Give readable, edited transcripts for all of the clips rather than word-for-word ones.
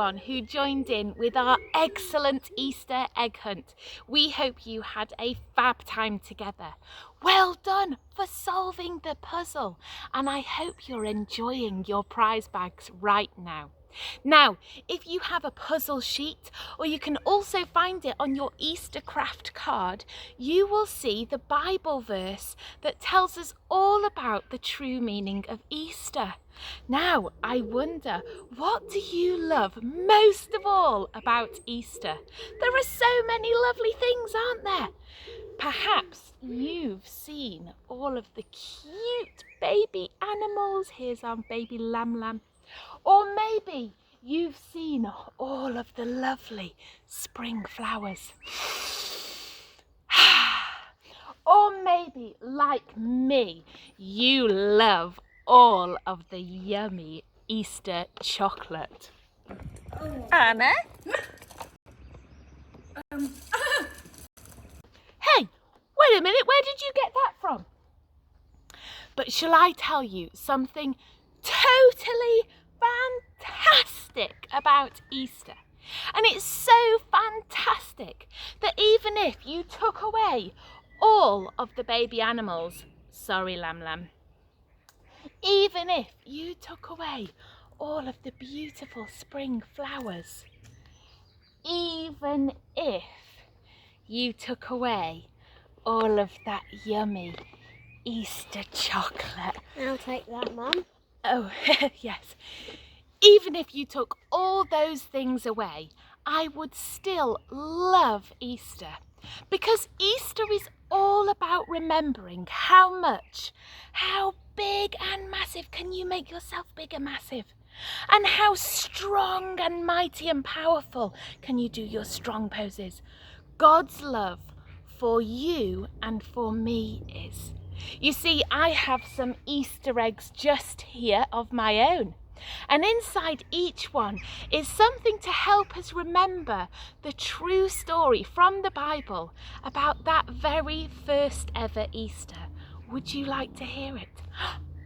everyone who joined in with our excellent Easter egg hunt. We hope you had a fab time together. Well done for solving the puzzle, and I hope you're enjoying your prize bags right now. Now, if you have a puzzle sheet, or you can also find it on your Easter craft card, you will see the Bible verse that tells us all about the true meaning of Easter. Now, I wonder, what do you love most of all about Easter? There are so many lovely things, aren't there? Perhaps you've seen all of the cute baby animals. Here's our baby lamb. Or maybe you've seen all of the lovely spring flowers. Or maybe, like me, you love all of the yummy Easter chocolate. Anna? Hey, wait a minute, where did you get that from? But shall I tell you something totally fantastic about Easter? And it's so fantastic that even if you took away all of the baby animals, sorry lamb, even if you took away all of the beautiful spring flowers, even if you took away all of that yummy Easter chocolate. I'll take that, Mum. Oh, yes. Even if you took all those things away, I would still love Easter. Because Easter is all about remembering how big and massive, can you make yourself big and massive? And how strong and mighty and powerful can you do your strong poses? God's love for you and for me is. You see, I have some Easter eggs just here of my own. And inside each one is something to help us remember the true story from the Bible about that very first ever Easter. Would you like to hear it?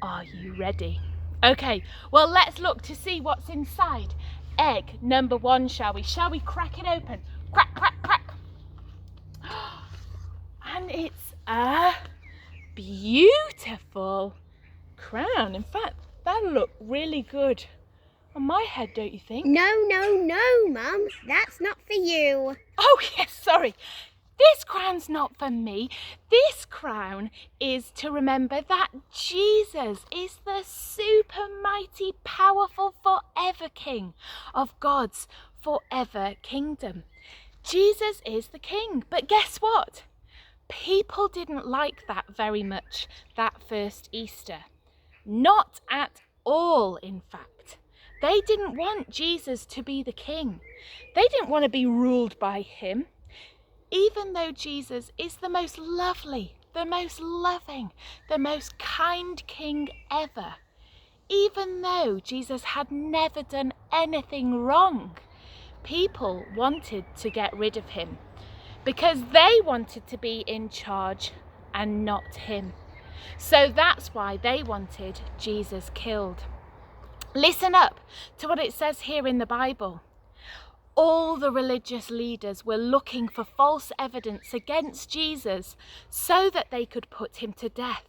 Are you ready? Okay, well, let's look to see what's inside egg number 1, shall we? Shall we crack it open? Crack, crack, crack. And it's a beautiful crown. In fact, that'll look really good on my head, don't you think? No, Mum. That's not for you. Oh, yes, sorry. This crown's not for me. This crown is to remember that Jesus is the super mighty, powerful, forever King of God's forever kingdom. Jesus is the King. But guess what? People didn't like that very much, that first Easter. Not at all, in fact. They didn't want Jesus to be the king. They didn't want to be ruled by him. Even though Jesus is the most lovely, the most loving, the most kind king ever, even though Jesus had never done anything wrong, people wanted to get rid of him because they wanted to be in charge and not him. So that's why they wanted Jesus killed. Listen up to what it says here in the Bible. All the religious leaders were looking for false evidence against Jesus so that they could put him to death.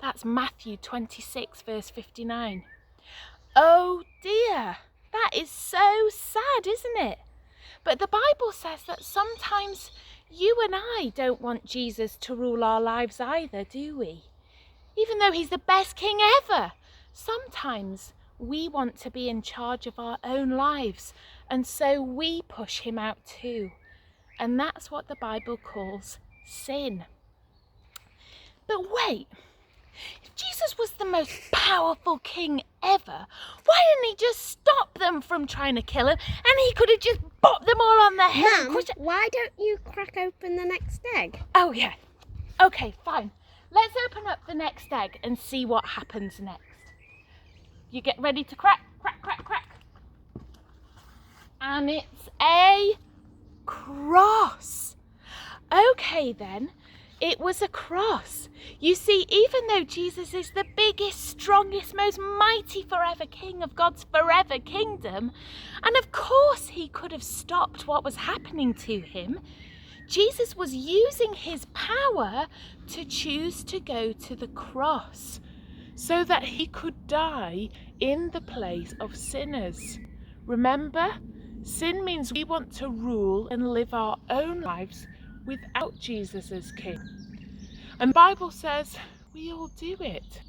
That's Matthew 26, verse 59. Oh dear, that is so sad, isn't it? But the Bible says that sometimes you and I don't want Jesus to rule our lives either, do we? Even though he's the best king ever, sometimes we want to be in charge of our own lives, and so we push him out too. And that's what the Bible calls sin. But wait, if Jesus was the most powerful king ever, why didn't he just stop them from trying to kill him, and he could have just bopped them all on the head? Mum, why don't you crack open the next egg? Oh yeah, okay, fine. Let's open up the next egg and see what happens next. You get ready to crack, crack, crack, crack. And it's a cross. Okay then, It was a cross. You see, even though Jesus is the biggest, strongest, most mighty forever king of God's forever kingdom, and of course he could have stopped what was happening to him, Jesus was using his power to choose to go to the cross so that he could die in the place of sinners. Remember, sin means we want to rule and live our own lives without Jesus as king. And the Bible says we all do it.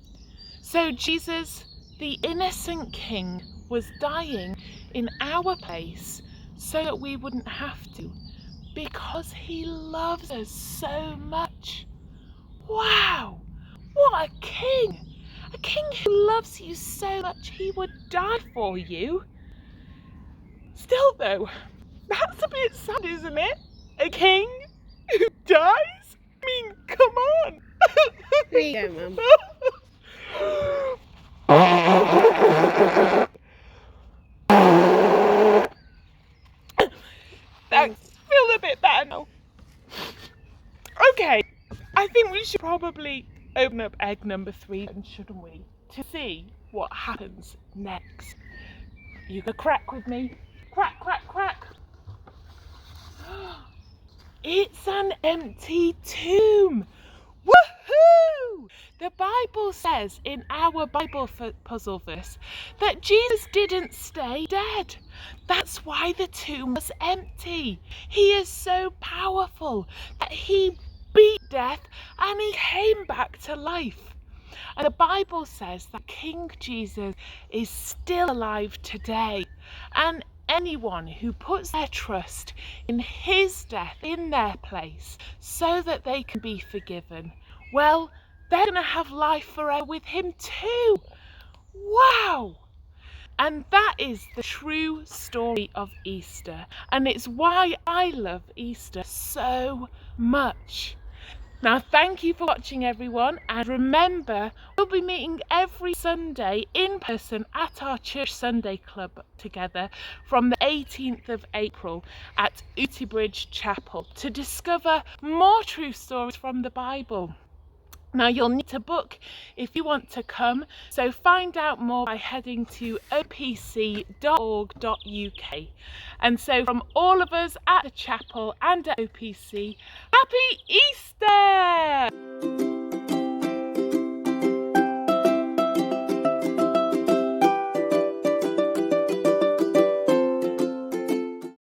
So Jesus, the innocent king, was dying in our place so that we wouldn't have to, because he loves us so much. Wow, what a king! A king who loves you so much he would die for you. Still though, that's a bit sad, isn't it? A king who dies? I mean, come on! Here you go, Mum. Thanks. Feel a bit better now. Okay, I think we should probably open up egg number 3, shouldn't we? To see what happens next. You go crack with me. Crack, crack, crack. It's an empty tomb. Woohoo! The Bible says in our Bible puzzle verse that Jesus didn't stay dead. That's why the tomb was empty. He is so powerful that he beat death and he came back to life. And the Bible says that King Jesus is still alive today. And anyone who puts their trust in his death in their place so that they can be forgiven, well, they're going to have life forever with him too. Wow! And that is the true story of Easter. And it's why I love Easter so much. Now, thank you for watching, everyone, and remember, we'll be meeting every Sunday in person at our Church Sunday Club together from the 18th of April at Bridge Chapel to discover more true stories from the Bible. Now, you'll need to book if you want to come, so find out more by heading to opc.org.uk. And so from all of us at the chapel and at OPC, Happy Easter!